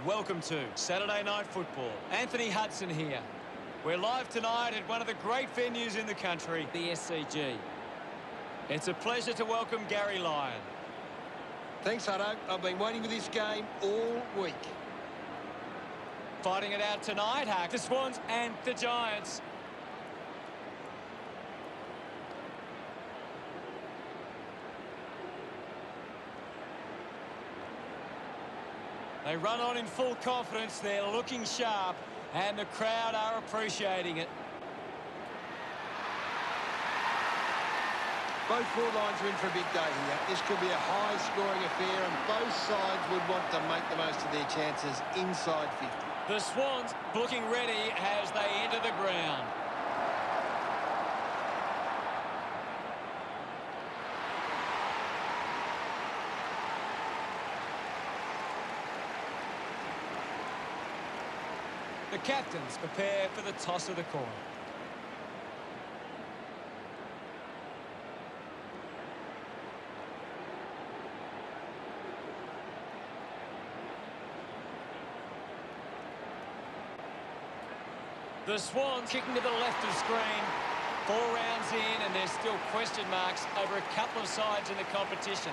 Welcome to Saturday Night Football. Anthony Hudson here. We're live tonight at one of the great venues in the country, the SCG. It's a pleasure to welcome Gary Lyon. Thanks, Hutto. I've been waiting for this game all week. Fighting it out tonight, the Swans and the Giants. They run on in full confidence. They're looking sharp, and the crowd are appreciating it. Both forward lines are in for a big day here. This could be a high-scoring affair, and both sides would want to make the most of their chances inside 50. The Swans looking ready as they enter the ground. The captains prepare for the toss of the coin. The Swans kicking to the left of screen. 4 rounds in, and there's still question marks over a couple of sides in the competition.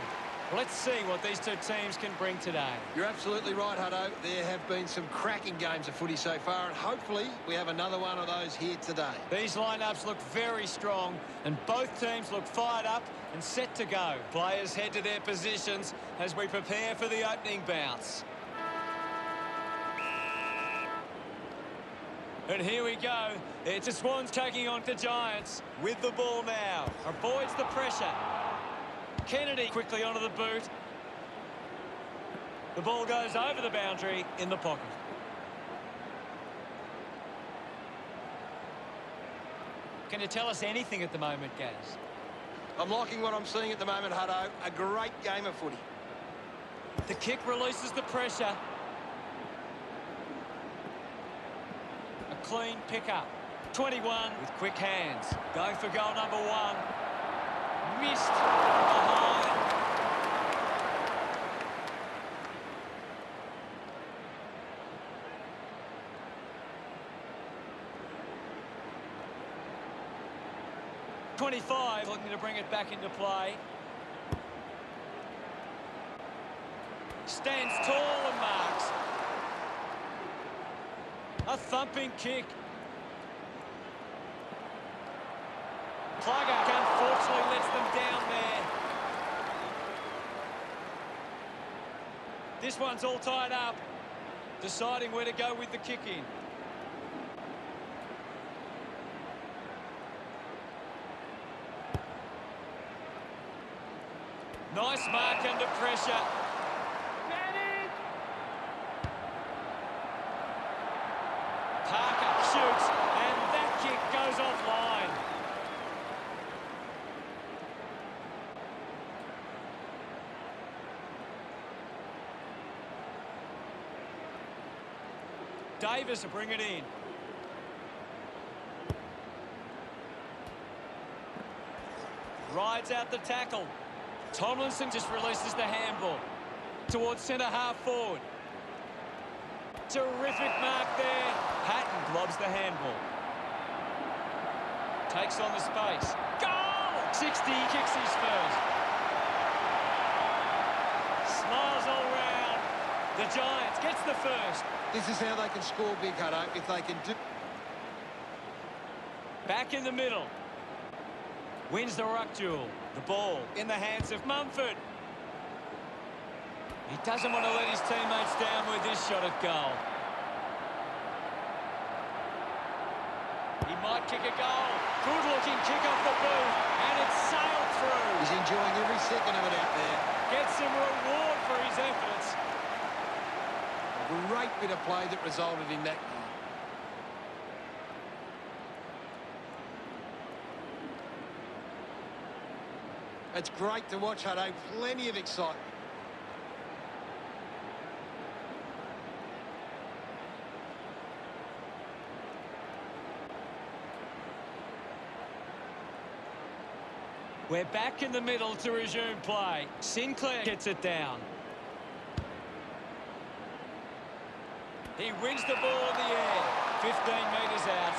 Let's see what these two teams can bring today. You're absolutely right, Hutto. There have been some cracking games of footy so far, and hopefully we have another one of those here today. These lineups look very strong, and both teams look fired up and set to go. Players head to their positions as we prepare for the opening bounce. And here we go. It's the Swans taking on the Giants with the ball now. Avoids the pressure. Kennedy quickly onto the boot. The ball goes over the boundary in the pocket. Can you tell us anything at the moment, Gaz? I'm liking what I'm seeing at the moment, Hutto. A great game of footy. The kick releases the pressure. A clean pick-up. 21 with quick hands. Going for goal number 1. Missed behind. .25 looking to bring it back into play. Stands tall and marks. A thumping kick. Plugger unfortunately lets them down there. This one's all tied up. Deciding where to go with the kick in. Nice mark under pressure. Parker shoots, and that kick goes offline. Davis will bring it in. Rides out the tackle. Tomlinson just releases the handball towards centre-half forward. Terrific mark there. Patton globs the handball. Takes on the space. Goal! 60, kicks his first. Smiles all round. The Giants gets the first. This is how they can score big, Hutto, if they can do... Back in the middle. Wins the ruck duel. The ball in the hands of Mumford. He doesn't want to let his teammates down with this shot at goal. He might kick a goal. Good-looking kick off the boot, and it's sailed through. He's enjoying every second of it out there. Gets some reward for his efforts. A great bit of play that resulted in that goal. It's great to watch, Hutto. Plenty of excitement. We're back in the middle to resume play. Sinclair gets it down. He wins the ball in the air. 15 metres out.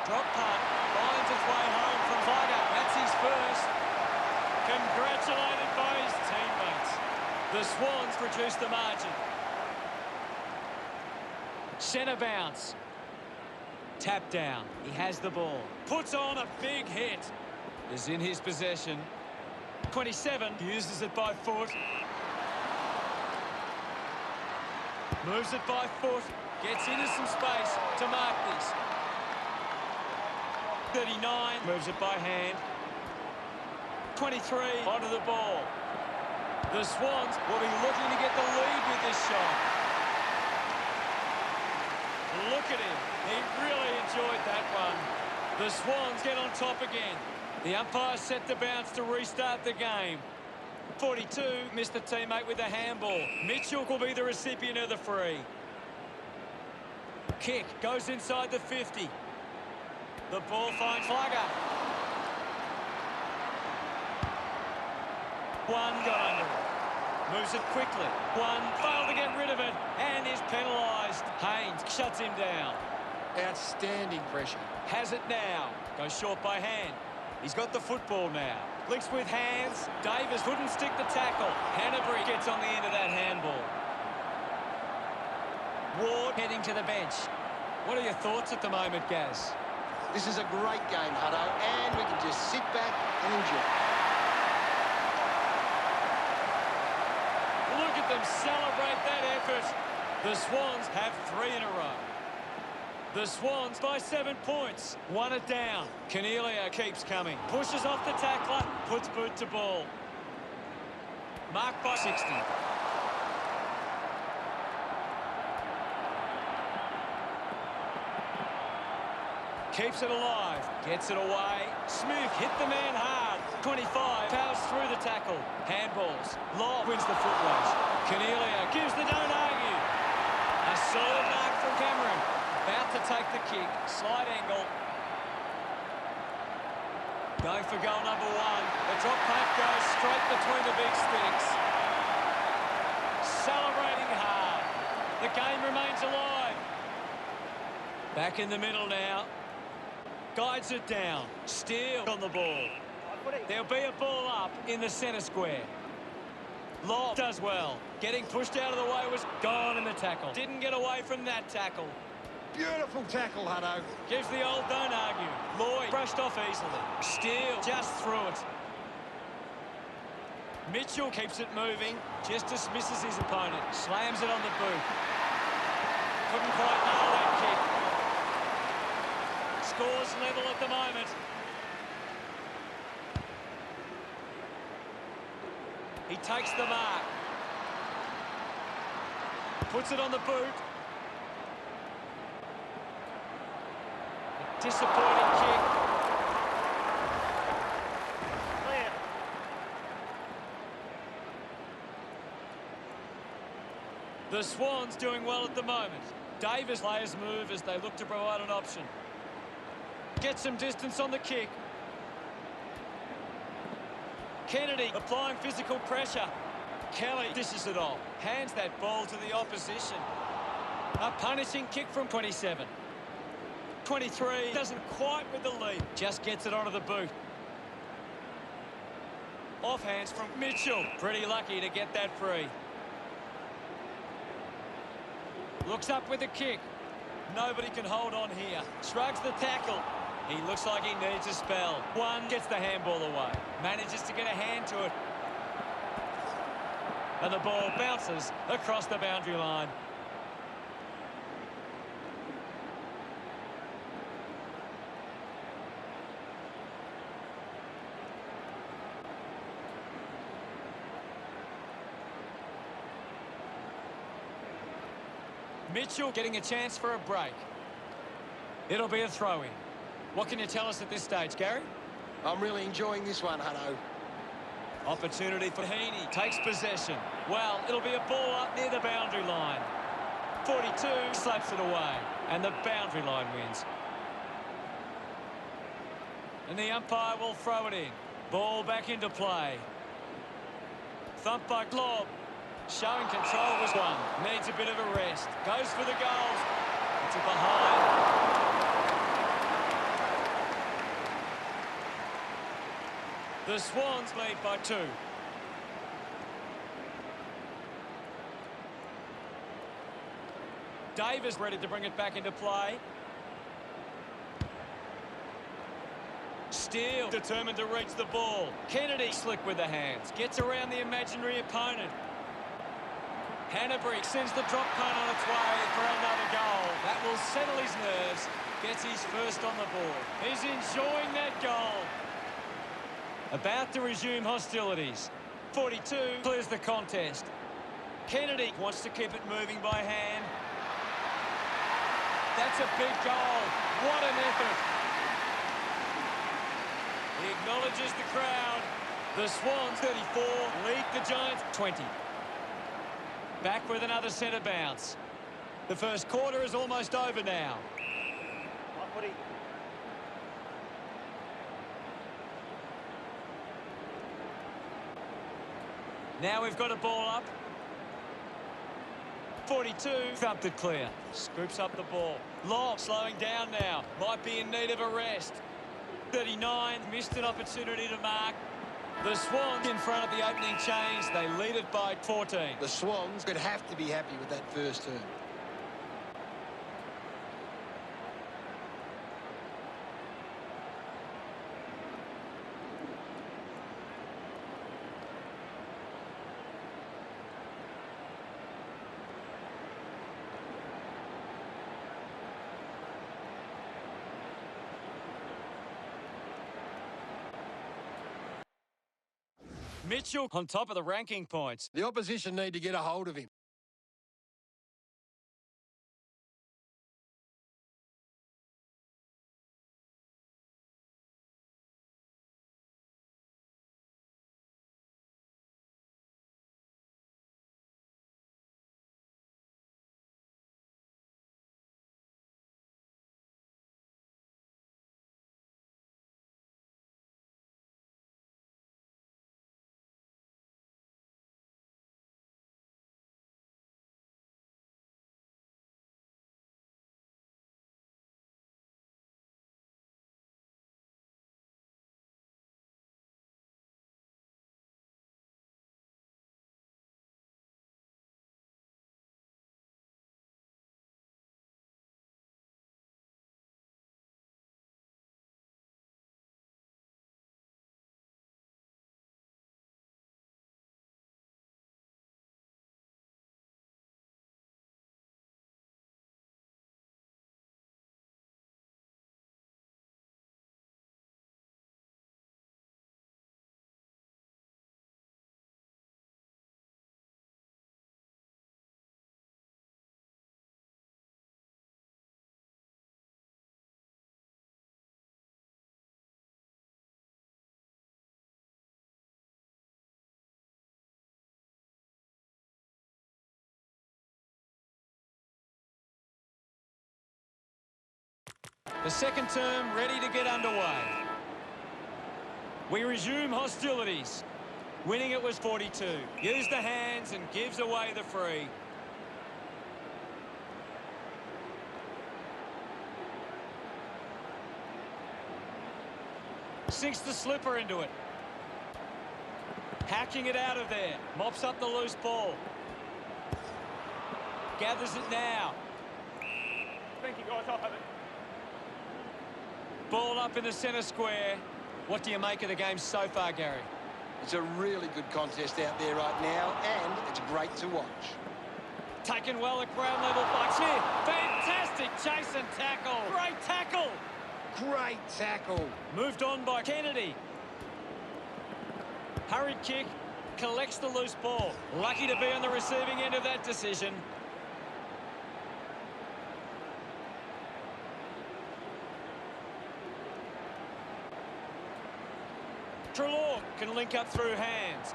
Drop punt. Finds its way home from Plugger. That's his first. Congratulated by his teammates. The Swans reduce the margin. Centre bounce. Tap down. He has the ball. Puts on a big hit. Is in his possession. 27. Uses it by foot. Moves it by foot. Gets into some space to mark this. 39. Moves it by hand. 23. Onto the ball. The Swans will be looking to get the lead with this shot. Look at him. He really enjoyed that one. The Swans get on top again. The umpire set the bounce to restart the game. 42 missed the teammate with a handball. Mitchell will be the recipient of the free. Kick goes inside the 50. The ball finds Plugger. One got under it. Moves it quickly. One failed to get rid of it and is penalised. Haynes shuts him down. Outstanding pressure. Has it now. Goes short by hand. He's got the football now. Flicks with hands. Davis couldn't stick the tackle. Hanbury gets on the end of that handball. Ward heading to the bench. What are your thoughts at the moment, Gaz? This is a great game, Hutto, and we can just sit back and enjoy. Look at them celebrate that effort. The Swans have 3 in a row. The Swans by 7 points. 1 it down. Cornelia keeps coming. Pushes off the tackler. Puts boot to ball. Marked by 60. Keeps it alive. Gets it away. Smith hit the man hard. 25 powers through the tackle. Handballs. Law wins the foot race. Cornelia gives the don't argue. A solid mark from Cameron. About to take the kick. Slide angle. Going for goal number 1. The drop punt goes straight between the big sticks. Celebrating hard. The game remains alive. Back in the middle now. Guides it down. Steele on the ball. There'll be a ball up in the centre square. Law does well. Getting pushed out of the way was gone in the tackle. Didn't get away from that tackle. Beautiful tackle, Hutto. Gives the old don't argue. Lloyd brushed off easily. Steele just through it. Mitchell keeps it moving. Just dismisses his opponent. Slams it on the boot. Couldn't quite nail that kick. Scores level at the moment. He takes the mark. Puts it on the boot. Disappointing kick. Clear. The Swans doing well at the moment. Davis players move as they look to provide an option. Gets some distance on the kick. Kennedy applying physical pressure. Kelly dishes it off. Hands that ball to the opposition. A punishing kick from 27. 23 doesn't quite with the lead. Just gets it onto the boot. Offhands from Mitchell. Pretty lucky to get that free. Looks up with a kick. Nobody can hold on here. Shrugs the tackle. He looks like he needs a spell. One gets the handball away. Manages to get a hand to it. And the ball bounces across the boundary line. Mitchell getting a chance for a break. It'll be a throw-in. What can you tell us at this stage, Gary? I'm really enjoying this one, Hutto. Opportunity for Heaney. Takes possession. Well, it'll be a ball up near the boundary line. 42 slaps it away. And the boundary line wins. And the umpire will throw it in. Ball back into play. Thump by Glob. Showing control was one. Needs a bit of a rest. Goes for the goals. It's a behind. The Swans lead by 2. Davis ready to bring it back into play. Steele determined to reach the ball. Kennedy slick with the hands. Gets around the imaginary opponent. Hanbury sends the drop punt on its way for another goal. That will settle his nerves. Gets his first on the board. He's enjoying that goal. About to resume hostilities. 42 clears the contest. Kennedy wants to keep it moving by hand. That's a big goal. What an effort. He acknowledges the crowd. The Swans 34 lead the Giants 20. Back with another centre bounce. The first quarter is almost over now. Now we've got a ball up. 42, thumped it clear. Scoops up the ball. Long slowing down now. Might be in need of a rest. 39, missed an opportunity to mark. The Swans in front of the opening change. They lead it by 14. The Swans could have to be happy with that first turn. Mitchell on top of the ranking points. The opposition need to get a hold of him. The second term ready to get underway. We resume hostilities. Winning it was 42. Used the hands and gives away the free. Sinks the slipper into it. Hacking it out of there. Mops up the loose ball. Gathers it now. Thank you, guys. I'll have it. Ball up in the centre square. What do you make of the game so far, Gary? It's a really good contest out there right now, and it's great to watch. Taken well at ground level by Chin. Fantastic chase and tackle. Great tackle. Great tackle. Moved on by Kennedy. Hurried kick. Collects the loose ball. Lucky to be on the receiving end of that decision. Trelaw can link up through hands.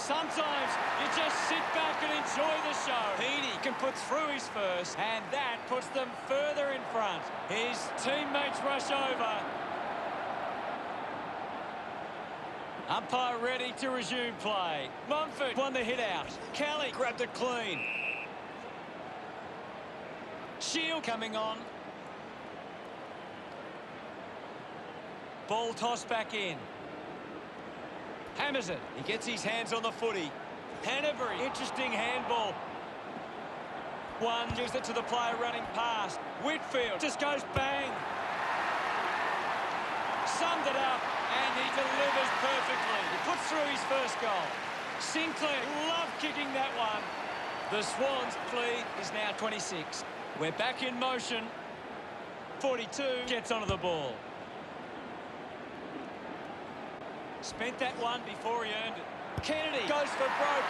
Sometimes you just sit back and enjoy the show. Heaney can put through his first, and that puts them further in front. His teammates rush over. Umpire ready to resume play. Mumford won the hit out. Kelly grabbed it clean. Shield coming on. Ball tossed back in. Hammers it. He gets his hands on the footy. Hanbury, interesting handball. One gives it to the player running past. Whitfield just goes bang. Summed it up, and he delivers perfectly. He puts through his first goal. Sinclair loved kicking that one. The Swans' lead is now 26. We're back in motion. 42 gets onto the ball. Spent that one before he earned it. Kennedy goes for broke.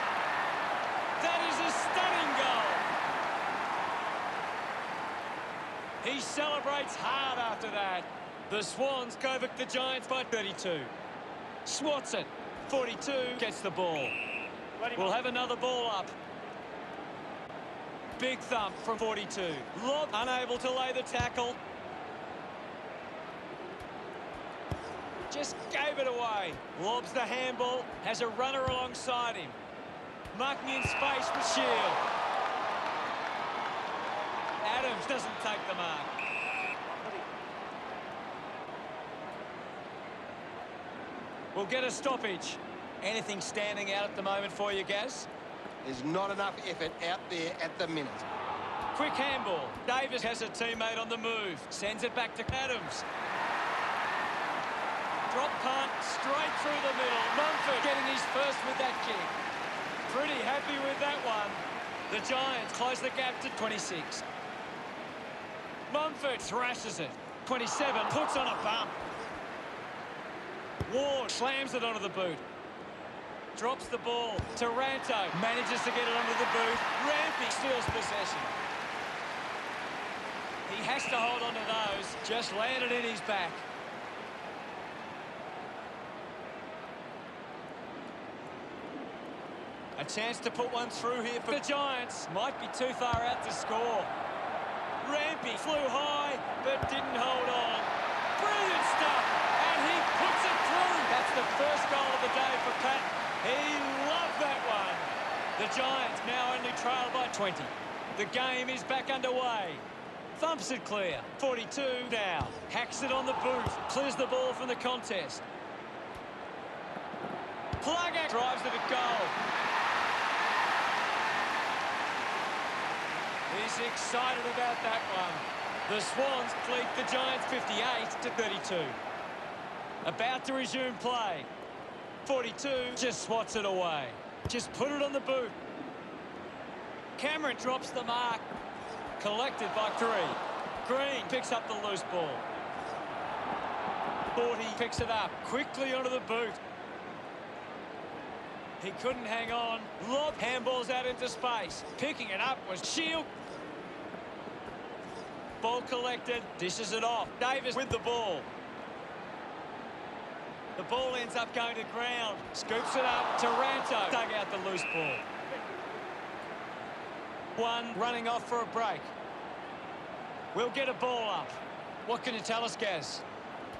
That is a stunning goal. He celebrates hard after that. The Swans go over the Giants by 32. Swats it. 42 gets the ball. We'll have another ball up. Big thump from 42. Lob unable to lay the tackle. Just gave it away. Lobs the handball. Has a runner alongside him. Marking in space with Shield. Adams doesn't take the mark. We'll get a stoppage. Anything standing out at the moment for you, Gaz? There's not enough effort out there at the minute. Quick handball. Davis has a teammate on the move. Sends it back to Adams. Drop punt straight through the middle. Mumford getting his first with that kick. Pretty happy with that one. The Giants close the gap to 26. Mumford thrashes it. 27 puts on a bump. Ward slams it onto the boot. Drops the ball. Taranto manages to get it onto the boot. Rampy steals possession. He has to hold on to those. Just landed in his back. A chance to put one through here for the Giants. Might be too far out to score. Rampy flew high, but didn't hold on. Brilliant stuff, and he puts it through. That's the first goal of the day for Pat. He loved that one. The Giants now only trail by 20. The game is back underway. Thumps it clear. 42 now. Hacks it on the boot. Clears the ball from the contest. Plugger drives it at goal. He's excited about that one. The Swans lead the Giants 58 to 32. About to resume play. 42 just swats it away. Just put it on the boot. Cameron drops the mark. Collected by 3. Green picks up the loose ball. 40 picks it up. Quickly onto the boot. He couldn't hang on. Lob handballs out into space. Picking it up was Shield. Ball collected. Dishes it off. Davis with the ball. The ball ends up going to ground. Scoops it up. Taranto dug out the loose ball. One running off for a break. We'll get a ball up. What can you tell us, Gaz?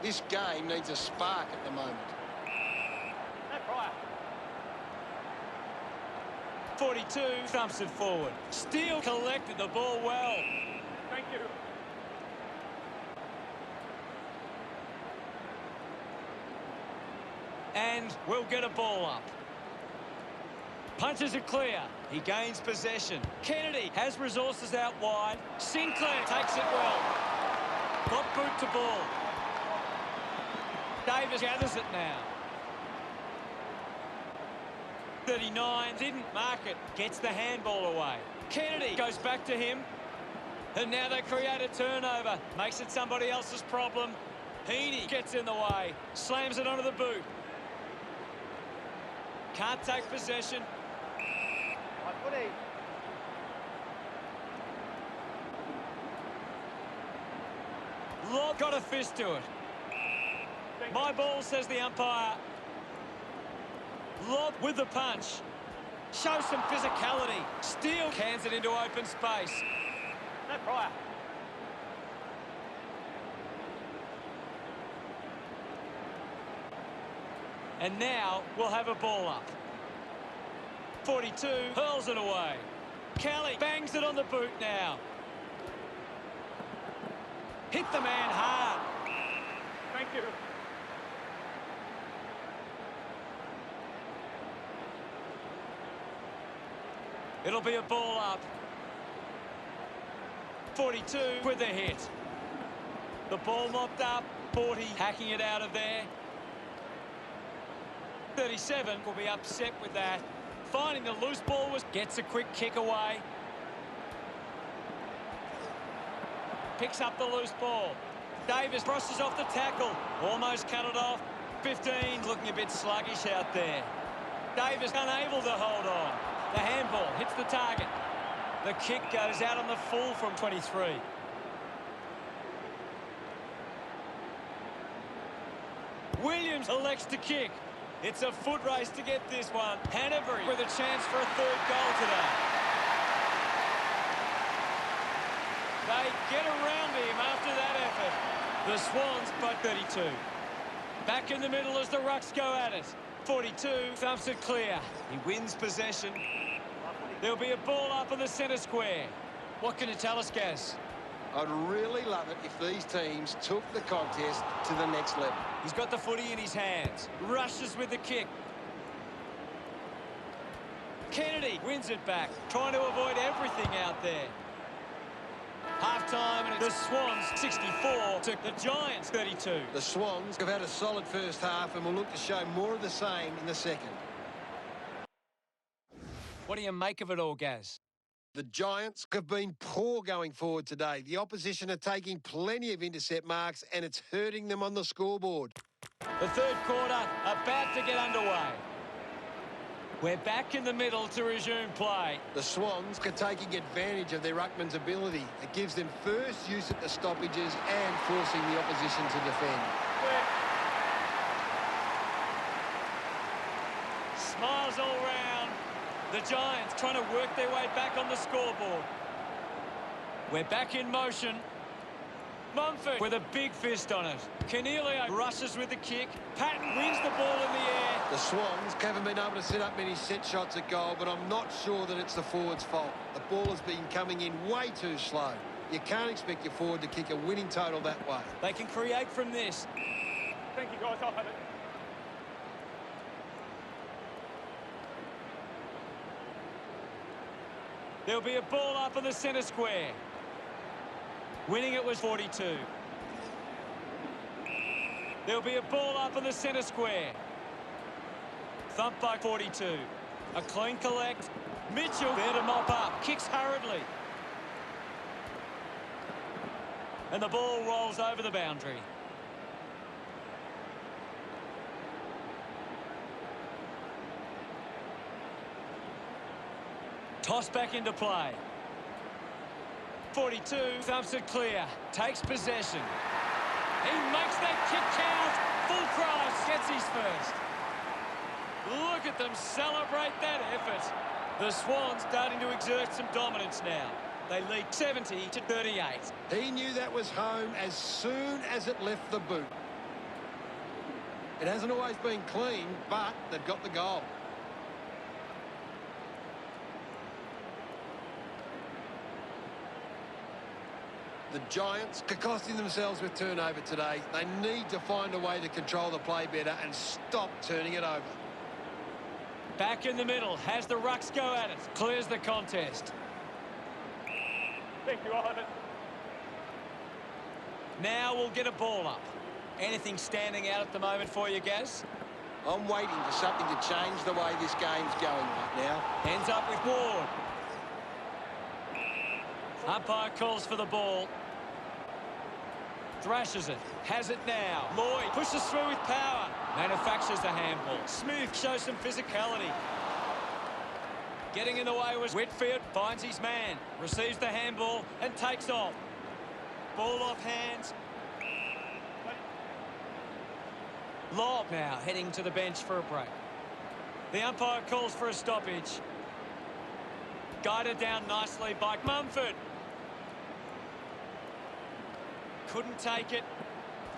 This game needs a spark at the moment. No prior. 42 thumps it forward. Steele collected the ball well. Thank you. And we'll get a ball up. Punches it clear. He gains possession. Kennedy has resources out wide. Sinclair takes it well. Got boot to ball. Davis gathers it now. 39 didn't mark it. Gets the handball away. Kennedy goes back to him. And now they create a turnover. Makes it somebody else's problem. Heaney gets in the way. Slams it onto the boot. Can't take possession. Lob got a fist to it. My ball, says the umpire. Lob with the punch. Show some physicality. Steele cans it into open space. No prior. And now we'll have a ball up. 42 hurls it away. Kelly bangs it on the boot now. Hit the man hard. Thank you. It'll be a ball up. 42 with the hit. The ball mopped up. 40 hacking it out of there. 37 will be upset with that. Finding the loose ball gets a quick kick away. Picks up the loose ball. Davis brushes off the tackle. Almost cut it off. 15 looking a bit sluggish out there. Davis unable to hold on. The handball hits the target. The kick goes out on the full from 23. Williams elects to kick. It's a foot race to get this one. Hanbury with a chance for a third goal today. They get around him after that effort. The Swans by 32. Back in the middle as the Rucks go at it. 42 thumps it clear. He wins possession. There'll be a ball up in the centre square. What can you tell us, Gaz? I'd really love it if these teams took the contest to the next level. He's got the footy in his hands. Rushes with the kick. Kennedy wins it back, trying to avoid everything out there. Half-time, and it's the Swans 64 to the Giants 32. The Swans have had a solid first half and will look to show more of the same in the second. What do you make of it all, Gaz? The Giants have been poor going forward today. The opposition are taking plenty of intercept marks and it's hurting them on the scoreboard. The third quarter about to get underway. We're back in the middle to resume play. The Swans are taking advantage of their ruckman's ability. It gives them first use at the stoppages and forcing the opposition to defend. Smiles all round. The Giants trying to work their way back on the scoreboard. We're back in motion. Mumford with a big fist on it. Cornelio rushes with the kick. Patton wins the ball in the air. The Swans haven't been able to set up many set shots at goal, but I'm not sure that it's the forward's fault. The ball has been coming in way too slow. You can't expect your forward to kick a winning total that way. They can create from this. Thank you, guys. I'll have it. There'll be a ball up in the centre square. Winning it was 42. There'll be a ball up in the centre square. Thumped by 42. A clean collect. Mitchell there to mop up. Kicks hurriedly. And the ball rolls over the boundary. Toss back into play. 42 thumps it clear. Takes possession. He makes that kick count. Full price gets his first. Look at them celebrate that effort. The Swans starting to exert some dominance now. They lead 70 to 38. He knew that was home as soon as it left the boot. It hasn't always been clean, but they've got the goal. The Giants are costing themselves with turnover today. They need to find a way to control the play better and stop turning it over. Back in the middle, has the Rucks go at it. Clears the contest. Thank you, I'll have it. Now we'll get a ball up. Anything standing out at the moment for you, Gaz? I'm waiting for something to change the way this game's going right now. Ends up with Ward. Umpire calls for the ball. Thrashes it. Has it now. Lloyd pushes through with power. Manufactures the handball. Smith shows some physicality. Getting in the way was Whitfield. Finds his man. Receives the handball and takes off. Ball off hands. Lob now heading to the bench for a break. The umpire calls for a stoppage. Guided down nicely by Mumford. Couldn't take it.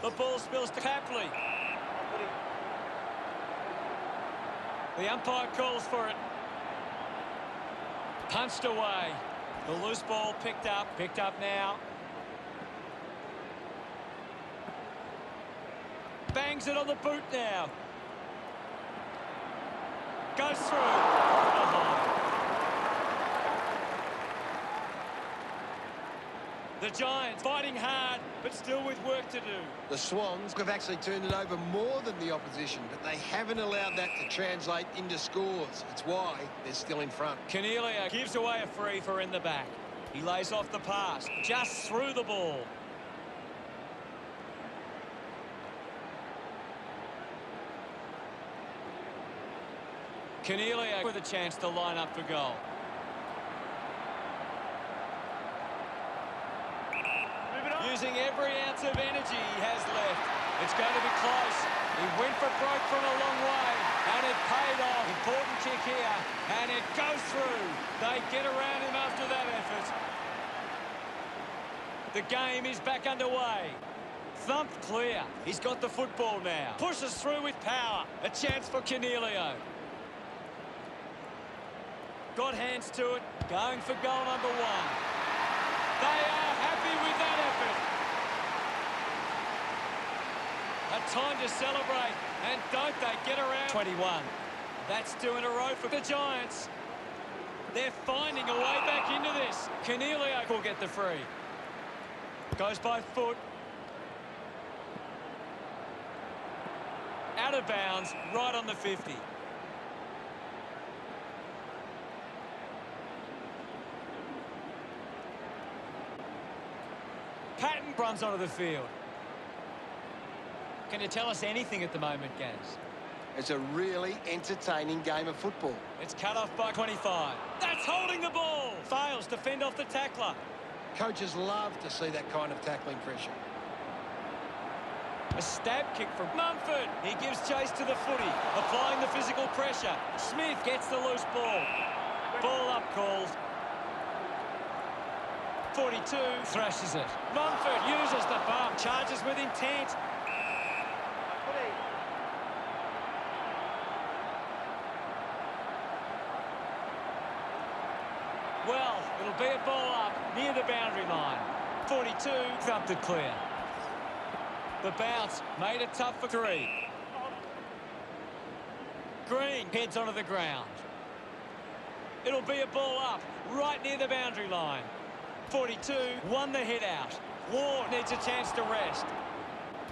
The ball spills to Tapley. The umpire calls for it. Punched away. The loose ball picked up. Picked up now. Bangs it on the boot now. Goes through. The Giants fighting hard, but still with work to do. The Swans have actually turned it over more than the opposition, but they haven't allowed that to translate into scores. It's why they're still in front. Cornelia gives away a free for in the back. He lays off the pass, just through the ball. Cornelia with a chance to line up for goal. Using every ounce of energy he has left. It's going to be close. He went for broke from a long way, and it paid off. Important kick here, and it goes through. They get around him after that effort. The game is back underway. Thumped clear. He's got the football now. Pushes through with power. A chance for Cornelio. Got hands to it. Going for goal number one. They are happy with that effort. A time to celebrate, and don't they get around. 21. That's 2 in a row for the Giants. They're finding a way back into this. Cornelio will get the free. Goes by foot. Out of bounds, right on the 50. Patton runs onto the field. Can you tell us anything at the moment, Gaz? It's a really entertaining game of football. It's cut off by 25. That's holding the ball. Fails to fend off the tackler. Coaches love to see that kind of tackling pressure. A stab kick from Mumford. He gives chase to the footy, applying the physical pressure. Smith gets the loose ball. Ball up called. 42 thrashes it. Mumford uses the bump, charges with intent. Well, it'll be a ball up near the boundary line. 42 thumped it clear. The bounce made it tough for 3. Green heads onto the ground. It'll be a ball up right near the boundary line. 42 won the hit out. Ward needs a chance to rest.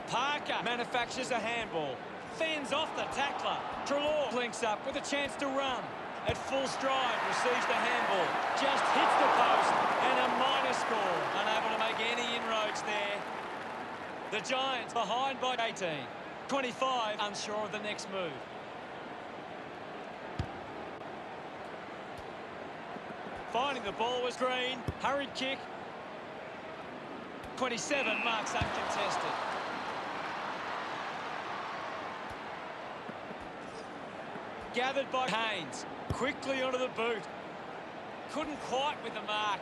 Parker manufactures a handball. Fends off the tackler. Trelaw links up with a chance to run. At full stride, receives the handball. Just hits the post, and a minor score. Unable to make any inroads there. The Giants behind by 18. 25 unsure of the next move. Finding the ball was Green. Hurried kick. 27 marks uncontested. Gathered by Haynes. Quickly onto the boot. Couldn't quite with the mark.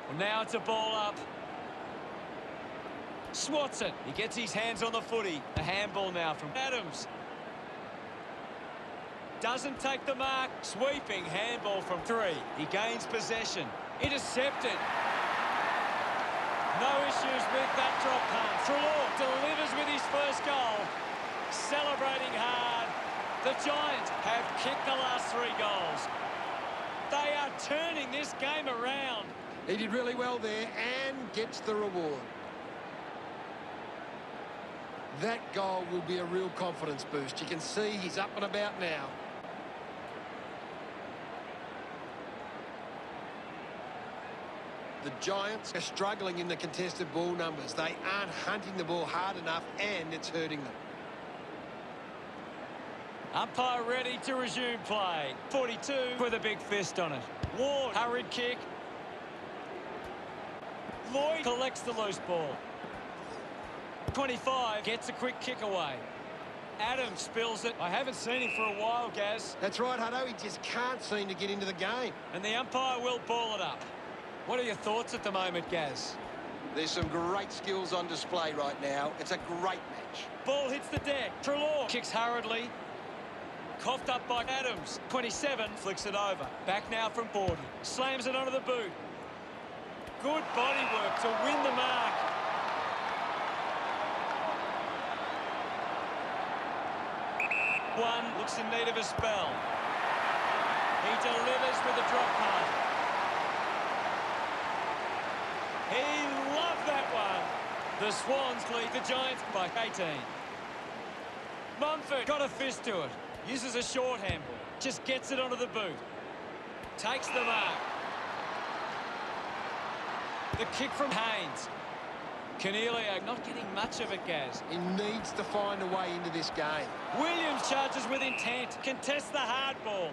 Well, now it's a ball up. Swats it. He gets his hands on the footy. A handball now from Adams. Doesn't take the mark. Sweeping handball from 3. He gains possession. Intercepted. No issues with that drop punt. Trelaw delivers with his first goal. Celebrating hard. The Giants have kicked the last 3 goals. They are turning this game around. He did really well there and gets the reward. That goal will be a real confidence boost. You can see he's up and about now. The Giants are struggling in the contested ball numbers. They aren't hunting the ball hard enough, and it's hurting them. Umpire ready to resume play. 42 with a big fist on it. Ward, hurried kick. Lloyd collects the loose ball. 25 gets a quick kick away. Adams spills it. I haven't seen him for a while, Gaz. That's right, Hutto. He just can't seem to get into the game. And the umpire will ball it up. What are your thoughts at the moment, Gaz? There's some great skills on display right now. It's a great match. Ball hits the deck. Trelaw kicks hurriedly. Coughed up by Adams. 27 flicks it over. Back now from Borden. Slams it onto the boot. Good body work to win the mark. One looks in need of a spell. He delivers with a drop punt. He loved that one. The Swans lead the Giants by 18. Mumford got a fist to it. Uses a short handball. Just gets it onto the boot. Takes the mark. The kick from Haynes. Cornelio not getting much of it, Gaz. He needs to find a way into this game. Williams charges with intent. Contests the hard ball.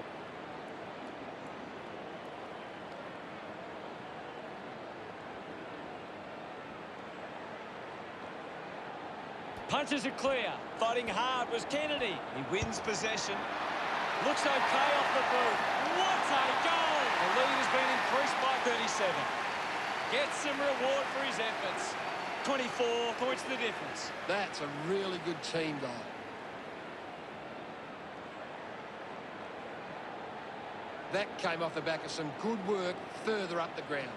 Punches it clear. Fighting hard was Kennedy. He wins possession. Looks okay off the boot. What a goal! The lead has been increased by 37. Gets some reward for his efforts. 24 points the difference. That's a really good team goal. That came off the back of some good work further up the ground.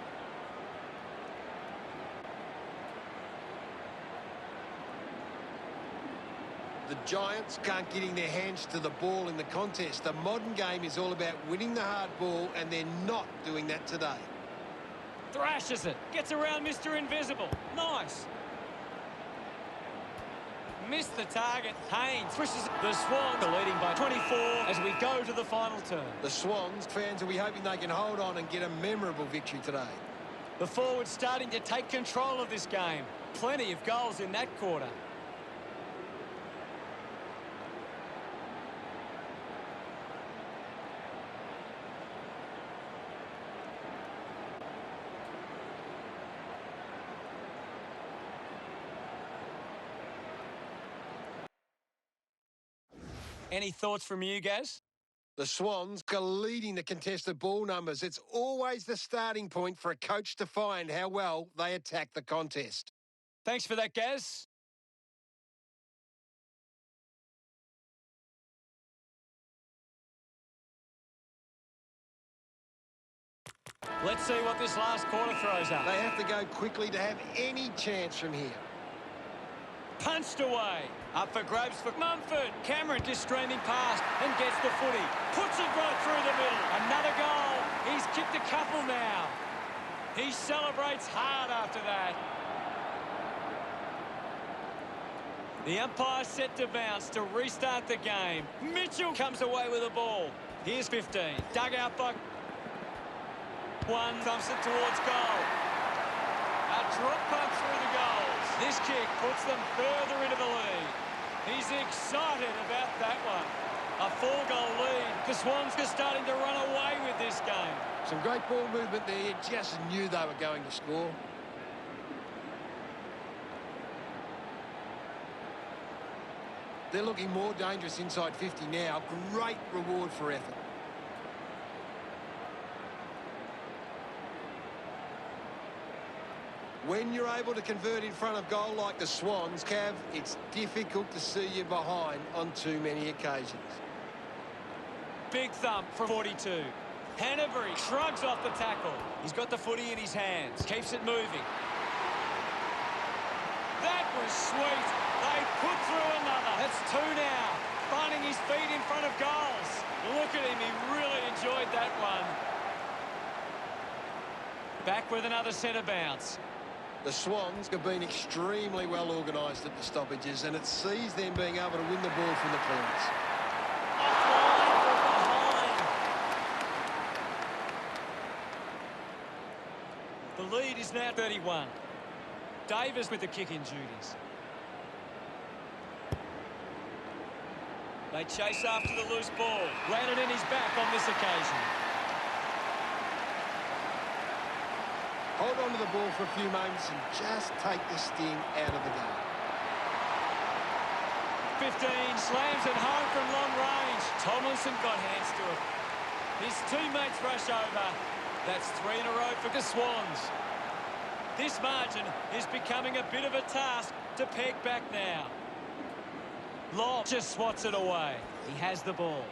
The Giants can't getting their hands to the ball in the contest. The modern game is all about winning the hard ball, and they're not doing that today. Thrashes it. Gets around Mr. Invisible. Nice. Missed the target. Haynes pushes it. The Swans are leading by 24 as we go to the final turn. The Swans fans will be hoping they can hold on and get a memorable victory today. The forwards starting to take control of this game. Plenty of goals in that quarter. Any thoughts from you, Gaz? The Swans are leading the contested ball numbers. It's always the starting point for a coach to find how well they attack the contest. Thanks for that, Gaz. Let's see what this last quarter throws up. They have to go quickly to have any chance from here. Punched away. Up for grabs for Mumford. Cameron just streaming past and gets the footy. Puts it right through the middle. Another goal. He's kicked a couple now. He celebrates hard after that. The umpire set to bounce to restart the game. Mitchell comes away with the ball. Here's 15. Dug out by one. Thumps it towards goal. A drop punt through the goals. This kick puts them further into the lead. He's excited about that one. A 4-goal lead. The Swans are starting to run away with this game. Some great ball movement there. You just knew they were going to score. They're looking more dangerous inside 50 now. Great reward for effort. When you're able to convert in front of goal like the Swans, Cav, it's difficult to see you behind on too many occasions. Big thump from 42. Hanbury shrugs off the tackle. He's got the footy in his hands. Keeps it moving. That was sweet. They put through another. That's 2 now. Finding his feet in front of goals. Look at him. He really enjoyed that one. Back with another centre bounce. The Swans have been extremely well organised at the stoppages, and it sees them being able to win the ball from the clearance. Offline from behind. The lead is now 31. Davis with the kicking duties. They chase after the loose ball. Landed in his back on this occasion. Hold on to the ball for a few moments and just take the sting out of the game. 15, slams it home from long range. Tomlinson got hands to it. His teammates rush over. That's 3 in a row for the Swans. This margin is becoming a bit of a task to peg back now. Lobb just swats it away. He has the ball.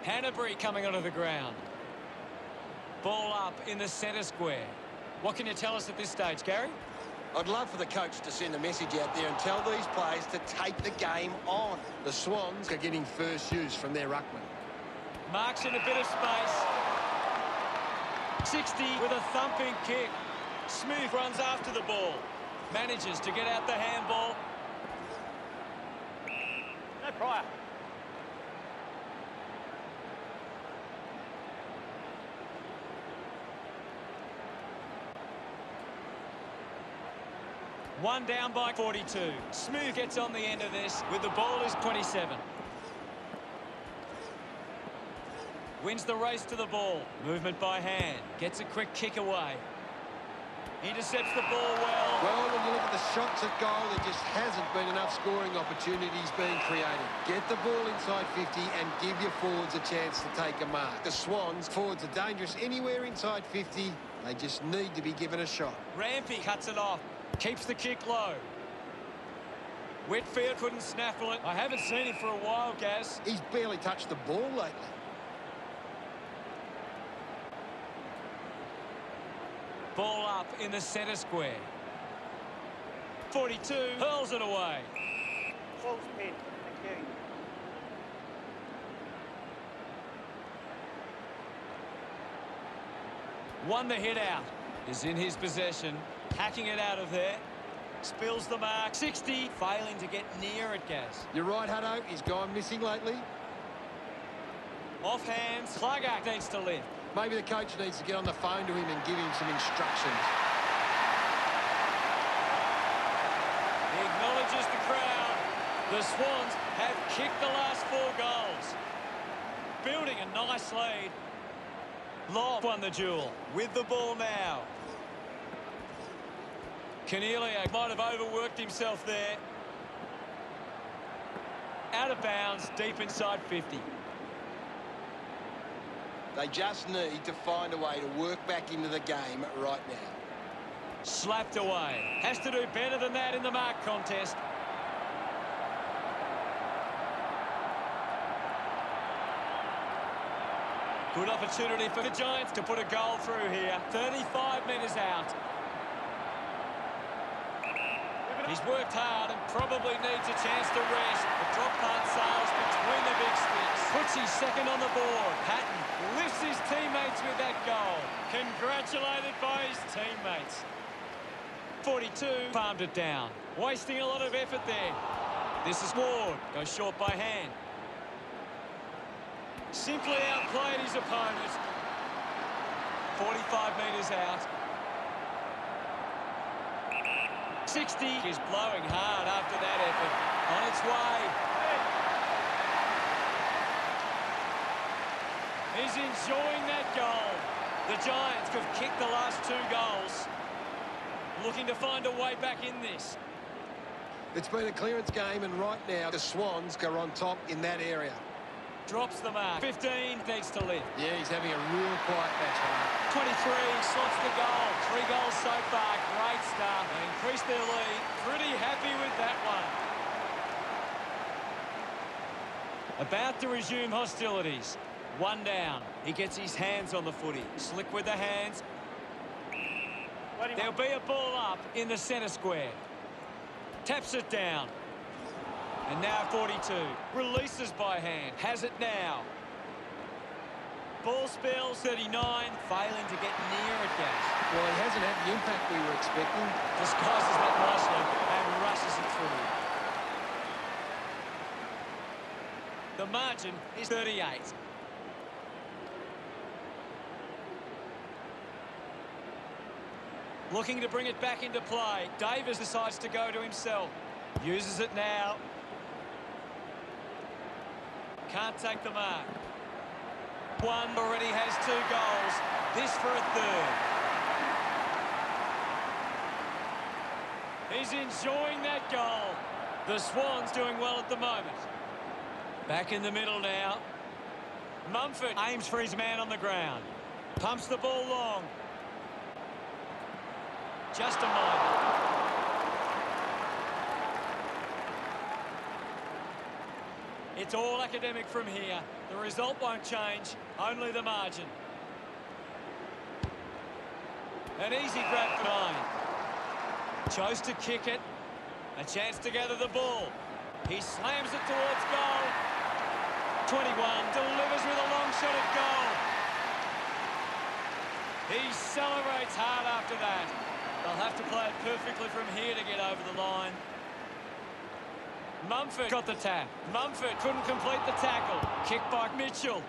Hanbury coming onto the ground. Ball up in the centre square. What can you tell us at this stage, Gary? I'd love for the coach to send a message out there and tell these players to take the game on. The Swans are getting first use from their ruckman. Marks in a bit of space. 60 with a thumping kick. Smooth runs after the ball. Manages to get out the handball. No prior. One down by 42. Smooth gets on the end of this with the ball is 27. Wins the race to the ball. Movement by hand. Gets a quick kick away. Intercepts the ball well. Well, when you look at the shots at goal, there just hasn't been enough scoring opportunities being created. Get the ball inside 50 and give your forwards a chance to take a mark. The Swans forwards are dangerous anywhere inside 50. They just need to be given a shot. Rampy cuts it off. Keeps the kick low. Whitfield couldn't snaffle it. I haven't seen him for a while, Gaz. He's barely touched the ball lately. Ball up in the centre square. 42 hurls it away. False pin. Thank you. Won the hit out. Is in his possession. Hacking it out of there. Spills the mark. 60. Failing to get near it, Gaz. You're right, Hutto. He's gone missing lately. Off hands. Klugak needs to lift. Maybe the coach needs to get on the phone to him and give him some instructions. He acknowledges the crowd. The Swans have kicked the last 4 goals. Building a nice lead. Lobb won the duel with the ball now. Cornelio might have overworked himself there. Out of bounds, deep inside 50. They just need to find a way to work back into the game right now. Slapped away. Has to do better than that in the mark contest. Good opportunity for the Giants to put a goal through here. 35 metres out. He's worked hard and probably needs a chance to rest. The drop punt sails between the big sticks. Puts his second on the board. Patton lifts his teammates with that goal. Congratulated by his teammates. 42 palmed it down. Wasting a lot of effort there. This is Ward. Goes short by hand. Simply outplayed his opponent. 45 metres out. 60 is blowing hard after that effort. On its way. He's enjoying that goal. The Giants have kicked the last 2 goals. Looking to find a way back in this. It's been a clearance game, and right now the Swans are on top in that area. Drops the mark. 15 needs to lift. Yeah, he's having a real quiet match, Hunter. 23 slots the goal. 3 goals so far. Great start. They increased their lead. Pretty happy with that one. About to resume hostilities. 1 down. He gets his hands on the footy. Slick with the hands. There'll be a ball up in the centre square. Taps it down. And now 42. Releases by hand. Has it now. Ball spills 39. Failing to get near it, Gaz. Well, he hasn't had the impact we were expecting. Disguises that nicely and rushes it through. The margin is 38. Looking to bring it back into play. Davis decides to go to himself. Uses it now. Can't take the mark. One already has 2 goals. This for a 3rd. He's enjoying that goal. The Swans doing well at the moment. Back in the middle now. Mumford aims for his man on the ground. Pumps the ball long. Just a moment. It's all academic from here. The result won't change, only the margin. An easy grab for 9. Chose to kick it. A chance to gather the ball. He slams it towards goal. 21 delivers with a long shot at goal. He celebrates hard after that. They'll have to play it perfectly from here to get over the line. Mumford got the tap. Mumford couldn't complete the tackle. Kick by Mitchell.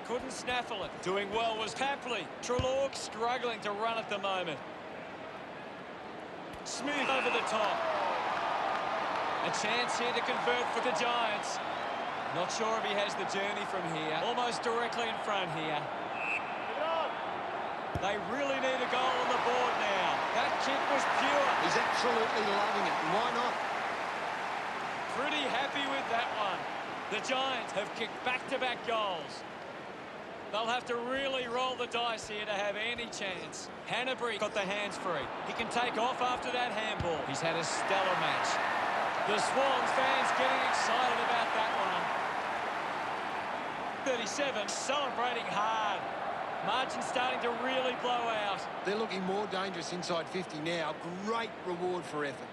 Couldn't snaffle it. Doing well was Papley. Trelaw struggling to run at the moment. Smooth over the top. A chance here to convert for the Giants. Not sure if he has the journey from here. Almost directly in front here. They really need a goal on the board now. That kick was pure. He's absolutely loving it. Why not? Pretty happy with that one. The Giants have kicked back-to-back goals. They'll have to really roll the dice here to have any chance. Hanbury got the hands free. He can take off after that handball. He's had a stellar match. The Swans fans getting excited about that one. 37, celebrating hard. Margin starting to really blow out. They're looking more dangerous inside 50 now. Great reward for effort.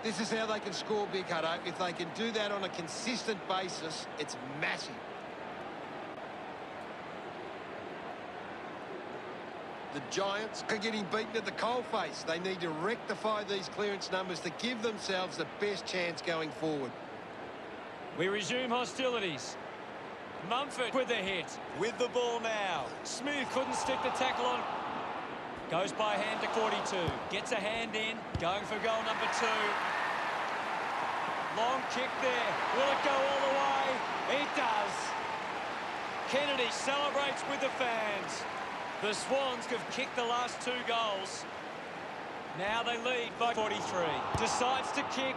This is how they can score big, Hutto. If they can do that on a consistent basis, it's massive. The Giants are getting beaten at the coalface. They need to rectify these clearance numbers to give themselves the best chance going forward. We resume hostilities. Mumford with the hit. With the ball now. Smooth couldn't stick the tackle on. Goes by hand to 42. Gets a hand in. Going for goal number 2. Long kick there. Will it go all the way? It does. Kennedy celebrates with the fans. The Swans have kicked the last 2 goals. Now they lead by 43. Decides to kick.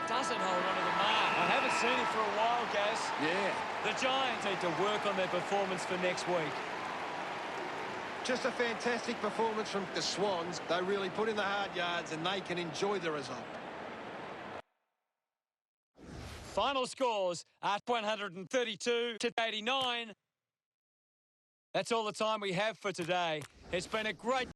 Doesn't hold on to the mark. I haven't seen it for a while, Gaz. Yeah. The Giants need to work on their performance for next week. Just a fantastic performance from the Swans. They really put in the hard yards and they can enjoy the result. Final scores are 132 to 89. That's all the time we have for today. It's been a great